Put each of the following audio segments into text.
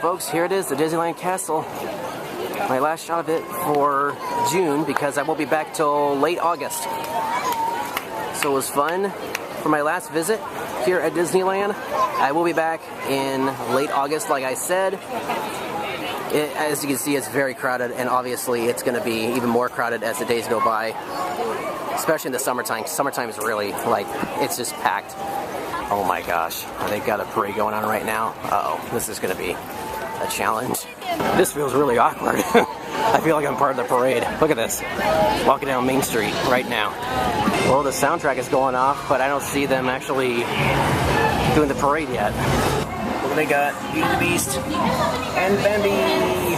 folks, here it is, the Disneyland Castle. My last shot of it for June because I won't be back till late August. So it was fun for my last visit here at Disneyland. I will be back in late August, like I said. As you can see, it's very crowded, and obviously it's going to be even more crowded as the days go by, especially in the summertime. Summertime is really, like, it's just packed. Oh my gosh, they've got a parade going on right now. Uh-oh, this is going to be a challenge. This feels really awkward. I feel like I'm part of the parade. Look at this, walking down Main Street right now. Well, the soundtrack is going off, but I don't see them actually doing the parade yet. They got Beauty and the Beast and Bambi.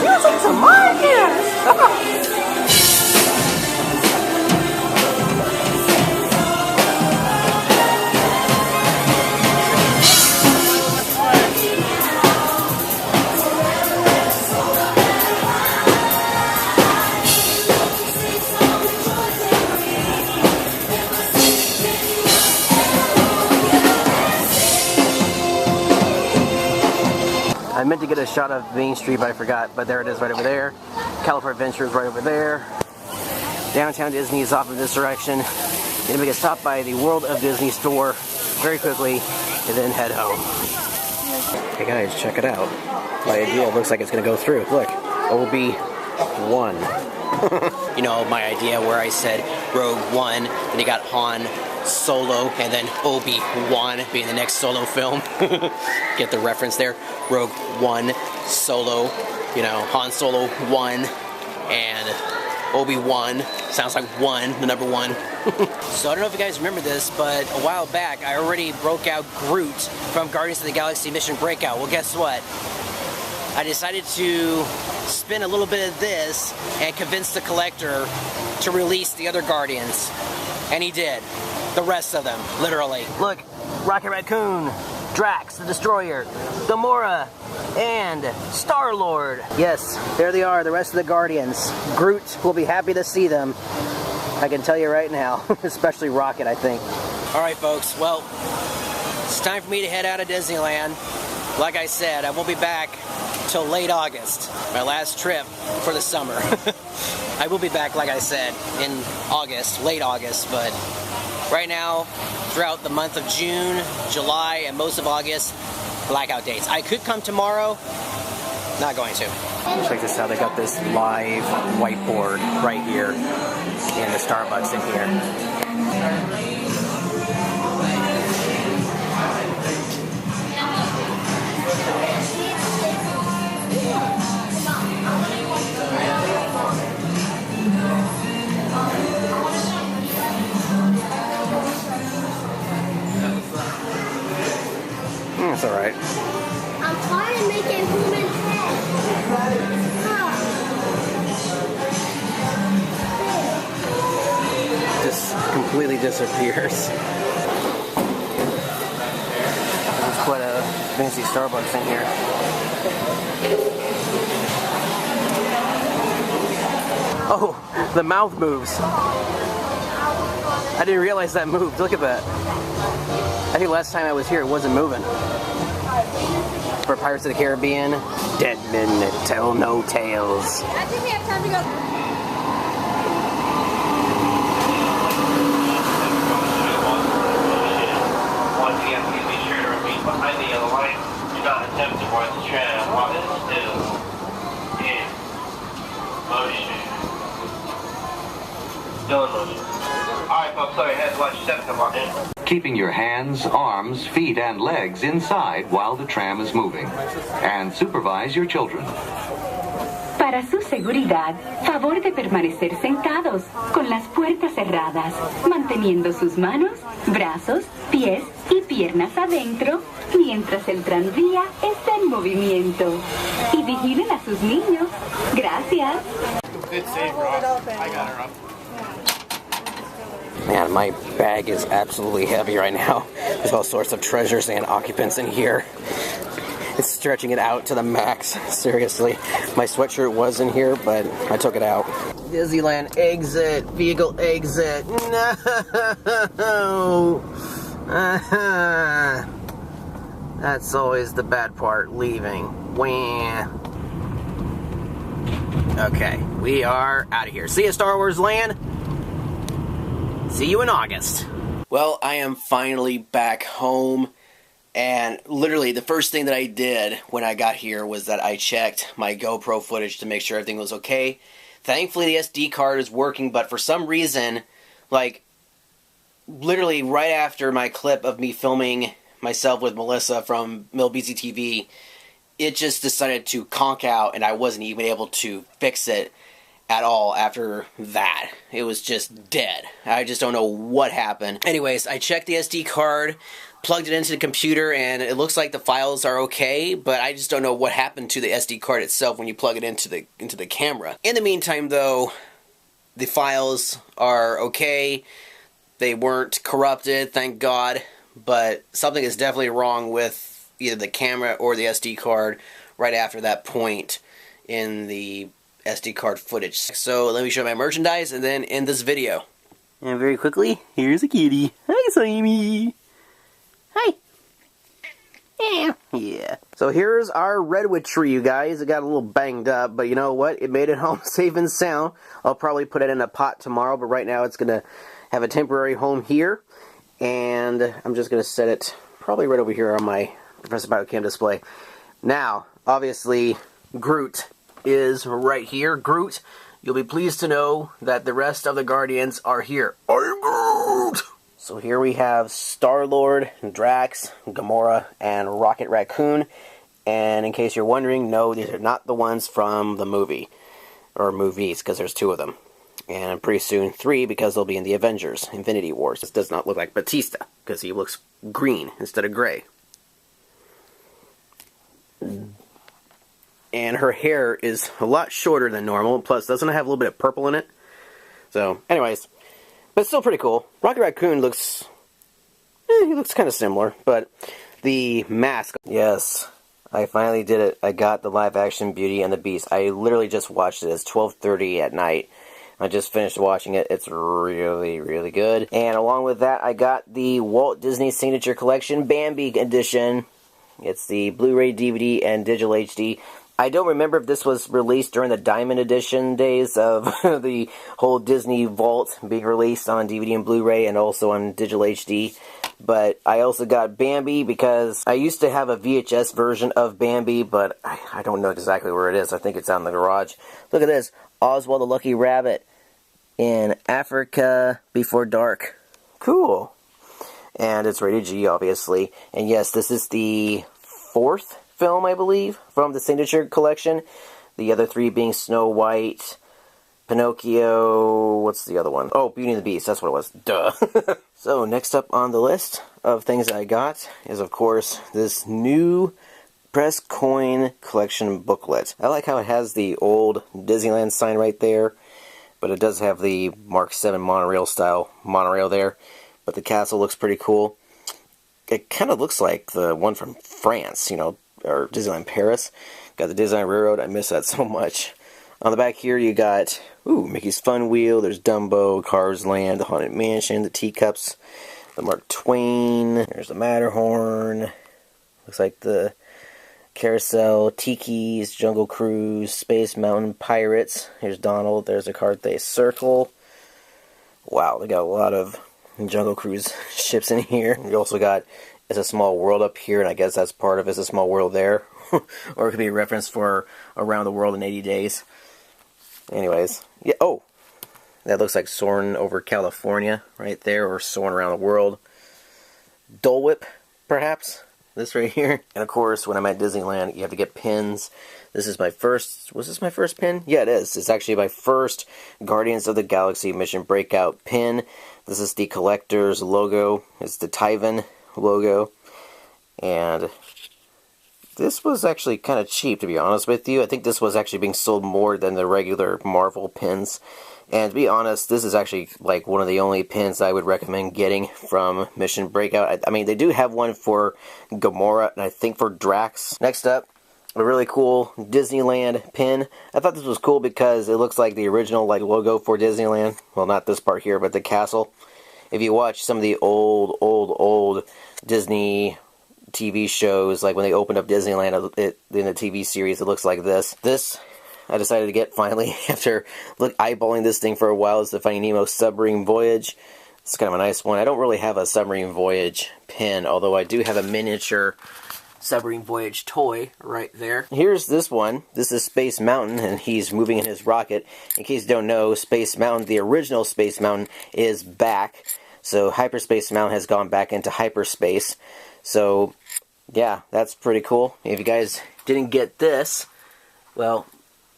Music to Marcus! I meant to get a shot of Main Street, but I forgot. But there it is right over there. California Adventure is right over there. Downtown Disney is off in this direction. Gonna make a stop by the World of Disney store very quickly and then head home. Hey guys, check it out. My idea looks like it's gonna go through. Look, Obi-Wan. You know, my idea where I said Rogue One, and you got Han Solo, and then Obi-Wan being the next Solo film. Get the reference there? Rogue One, Solo, you know, Han Solo 1, and Obi-Wan. Sounds like one, the number one. So I don't know if you guys remember this, but a while back I already broke out Groot from Guardians of the Galaxy Mission Breakout. Well, guess what? I decided to spin a little bit of this and convince the collector to release the other Guardians. And he did. The rest of them, literally. Look, Rocket Raccoon, Drax the Destroyer, Gamora, and Star-Lord. Yes, there they are, the rest of the Guardians. Groot will be happy to see them. I can tell you right now, especially Rocket, I think. Alright folks, well, it's time for me to head out of Disneyland. Like I said, I won't be back till late August, my last trip for the summer. I will be back, like I said, in August, late August, but right now, throughout the month of June, July, and most of August, blackout dates. I could come tomorrow, not going to. Check this out, they got this live whiteboard right here in the Starbucks in here. That's alright. I'm trying to make a human head. Just completely disappears. There's quite a fancy Starbucks in here. Oh, the mouth moves. I didn't realize that moved. Look at that. I think last time I was here it wasn't moving. For Pirates of the Caribbean, dead men that tell no tales. I think we have time to go. Once again, please be sure to remain behind the yellow line. Do not attempt to board the tram while it is still in motion. Still in motion. Alright folks, sorry, heads, watch your step, come on in. Keeping your hands, arms, feet, and legs inside while the tram is moving. And supervise your children. Para su seguridad, favor de permanecer sentados, con las puertas cerradas, manteniendo sus manos, brazos, pies y piernas adentro, mientras el tranvía está en movimiento. Y vigilen a sus niños. Gracias. Good save, Ross. I got her up. Man, my bag is absolutely heavy right now. There's all sorts of treasures and occupants in here. It's stretching it out to the max, seriously. My sweatshirt was in here, but I took it out. Disneyland exit, vehicle exit. No! That's always the bad part, leaving. Wah. Okay, we are out of here. See you, Star Wars Land. See you in August. Well, I am finally back home. And literally, the first thing that I did when I got here was that I checked my GoPro footage to make sure everything was okay. Thankfully, the SD card is working, but for some reason, like, literally right after my clip of me filming myself with Melissa from Milbz TV, it just decided to conk out, and I wasn't even able to fix it at all after that. It was just dead. I just don't know what happened. Anyways, I checked the SD card, plugged it into the computer, and it looks like the files are okay, but I just don't know what happened to the SD card itself when you plug it into the camera. In the meantime, though, the files are okay. They weren't corrupted, thank God, but something is definitely wrong with either the camera or the SD card right after that point in the SD card footage. So let me show my merchandise and then end this video. And very quickly, here's a kitty. Hi, Sammy. Hi. Yeah. So here's our redwood tree, you guys. It got a little banged up, but you know what? It made it home safe and sound. I'll probably put it in a pot tomorrow, but right now it's going to have a temporary home here. And I'm just going to set it probably right over here on my Professor Biochem display. Now, obviously, Groot is right here. Groot, you'll be pleased to know that the rest of the Guardians are here. I'm Groot! So here we have Star-Lord, Drax, Gamora, and Rocket Raccoon. And in case you're wondering, no, these are not the ones from the movie. Or movies, because there's 2 of them. And pretty soon 3, because they'll be in the Avengers, Infinity Wars. This does not look like Batista, because he looks green instead of gray. And her hair is a lot shorter than normal, plus doesn't it have a little bit of purple in it? So, anyways, but still pretty cool. Rocket Raccoon looks, he looks kind of similar, but the mask, yes, I finally did it. I got the live-action Beauty and the Beast. I literally just watched it. It's 12:30 at night. I just finished watching it. It's really, really good. And along with that, I got the Walt Disney Signature Collection Bambi Edition. It's the Blu-ray, DVD, and digital HD. I don't remember if this was released during the Diamond Edition days of the whole Disney Vault being released on DVD and Blu-ray and also on digital HD. But I also got Bambi because I used to have a VHS version of Bambi, but I don't know exactly where it is. I think it's out in the garage. Look at this. Oswald the Lucky Rabbit in Africa Before Dark. Cool. And it's rated G, obviously. And yes, this is the 4th film, I believe, from the Signature Collection. The other 3 being Snow White, Pinocchio, what's the other one? Oh, Beauty and the Beast, that's what it was. Duh. So, next up on the list of things I got is, of course, this new Press Coin Collection booklet. I like how it has the old Disneyland sign right there, but it does have the Mark 7 monorail style monorail there. But the castle looks pretty cool. It kind of looks like the one from France, you know, or Disneyland Paris. Got the Disneyland Railroad. I miss that so much. On the back here you got, Mickey's Fun Wheel. There's Dumbo, Cars Land, the Haunted Mansion, the Teacups, the Mark Twain. There's the Matterhorn. Looks like the Carousel, Tiki's, Jungle Cruise, Space Mountain, Pirates. Here's Donald. There's a Carthay Circle. Wow, they got a lot of Jungle Cruise ships in here. You also got It's a Small World up here, and I guess that's part of It's a Small World there. Or it could be a reference for Around the World in 80 Days. Anyways, yeah, that looks like Soarin' over California right there, or Soarin' Around the World. Dole Whip, perhaps? This right here. And of course, when I'm at Disneyland, you have to get pins. This is my first, was this my first pin? Yeah, it is. It's actually my first Guardians of the Galaxy Mission Breakout pin. This is the collector's logo. It's the Tyven logo. And this was actually kind of cheap, to be honest with you. I think this was actually being sold more than the regular Marvel pins. And to be honest, this is actually like one of the only pins I would recommend getting from Mission Breakout. I mean, they do have one for Gamora and I think for Drax. Next up, a really cool Disneyland pin. I thought this was cool because it looks like the original logo for Disneyland. Well, not this part here, but the castle. If you watch some of the old Disney TV shows, like when they opened up Disneyland in the TV series, it looks like this. This, I decided to get finally after eyeballing this thing for a while. It's the Finding Nemo Submarine Voyage. It's kind of a nice one. I don't really have a Submarine Voyage pin, although I do have a miniature Submarine Voyage toy right there. Here's this one. This is Space Mountain, and he's moving in his rocket. In case you don't know, Space Mountain, the original Space Mountain, is back. So Hyperspace Mountain has gone back into hyperspace. So, yeah, that's pretty cool. If you guys didn't get this, well,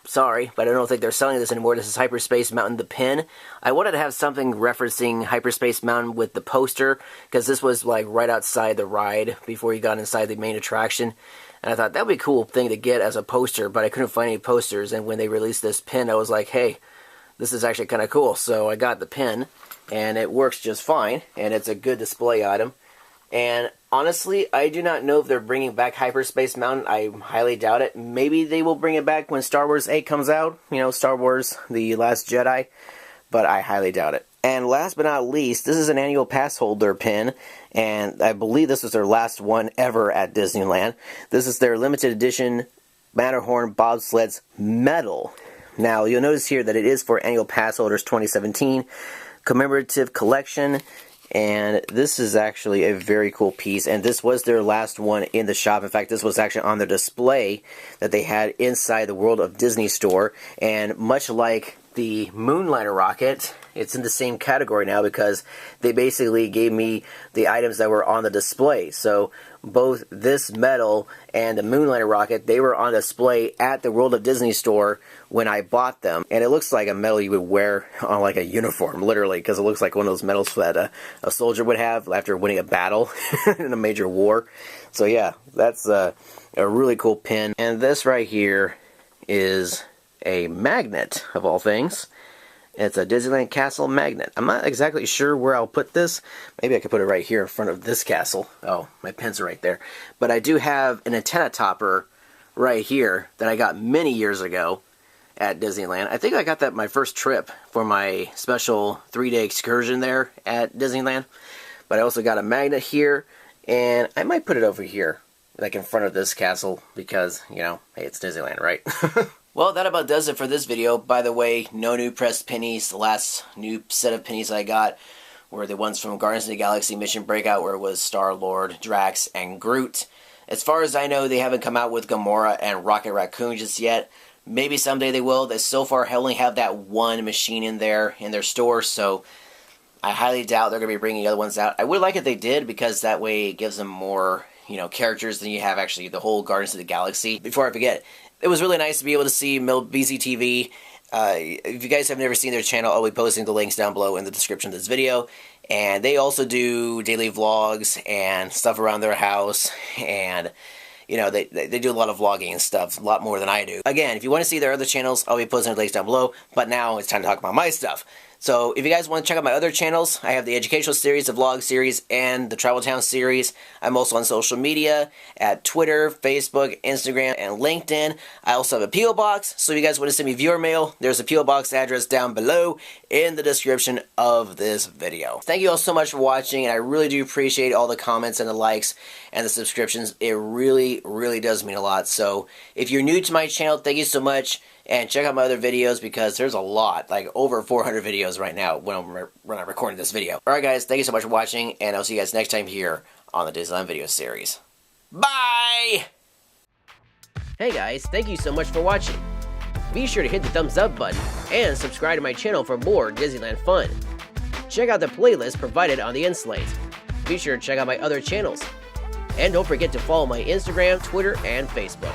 sorry, but I don't think they're selling this anymore. This is Hyperspace Mountain, the pin. I wanted to have something referencing Hyperspace Mountain with the poster, because this was like right outside the ride before you got inside the main attraction. And I thought that would be a cool thing to get as a poster, but I couldn't find any posters. And when they released this pin, I was like, hey, this is actually kind of cool. So I got the pin, and it works just fine, and it's a good display item. And honestly, I do not know if they're bringing back Hyperspace Mountain. I highly doubt it. Maybe they will bring it back when Star Wars 8 comes out. You know, Star Wars The Last Jedi. But I highly doubt it. And last but not least, this is an annual pass holder pin. And I believe this was their last one ever at Disneyland. This is their limited edition Matterhorn Bobsleds medal. Now, you'll notice here that it is for annual pass holders 2017 commemorative collection. And this is actually a very cool piece, and this was their last one in the shop. In fact, this was actually on the display that they had inside the World of Disney store, and much like the Moonliner rocket, it's in the same category now because they basically gave me the items that were on the display. So both this medal and the Moonliner rocket, they were on display at the World of Disney store when I bought them. And it looks like a medal you would wear on like a uniform, literally, because it looks like one of those medals that a soldier would have after winning a battle in a major war. So yeah, that's a really cool pin. And this right here is a magnet, of all things. It's a Disneyland Castle magnet. I'm not exactly sure where I'll put this. Maybe I could put it right here in front of this castle. Oh, my pins are right there. But I do have an antenna topper right here that I got many years ago at Disneyland. I think I got that my first trip for my special 3-day excursion there at Disneyland. But I also got a magnet here, and I might put it over here, like in front of this castle, because, you know, hey, it's Disneyland, right? Well, that about does it for this video. By the way, no new pressed pennies. The last new set of pennies I got were the ones from Guardians of the Galaxy Mission Breakout, where it was Star-Lord, Drax, and Groot. As far as I know, they haven't come out with Gamora and Rocket Raccoon just yet. Maybe someday they will. They so far only have that one machine in there in their store, so I highly doubt they're going to be bringing other ones out. I would like if they did, because that way it gives them more, you know, characters than you have actually the whole Guardians of the Galaxy. Before I forget, it was really nice to be able to see BZTV. If you guys have never seen their channel, I'll be posting the links down below in the description of this video. And they also do daily vlogs and stuff around their house. And, you know, they do a lot of vlogging and stuff, a lot more than I do. Again, if you want to see their other channels, I'll be posting the links down below. But now it's time to talk about my stuff. So if you guys want to check out my other channels, I have the educational series, the vlog series, and the Travel Town series. I'm also on social media at Twitter, Facebook, Instagram, and LinkedIn. I also have a P.O. Box, so if you guys want to send me viewer mail, there's a P.O. Box address down below in the description of this video. Thank you all so much for watching, and I really do appreciate all the comments and the likes and the subscriptions. It really, really does mean a lot. So if you're new to my channel, thank you so much. And check out my other videos, because there's a lot, like over 400 videos right now when I'm recording this video. Alright guys, thank you so much for watching, and I'll see you guys next time here on the Disneyland video series. Bye! Hey guys, thank you so much for watching. Be sure to hit the thumbs up button and subscribe to my channel for more Disneyland fun. Check out the playlist provided on the end slate. Be sure to check out my other channels. And don't forget to follow my Instagram, Twitter, and Facebook.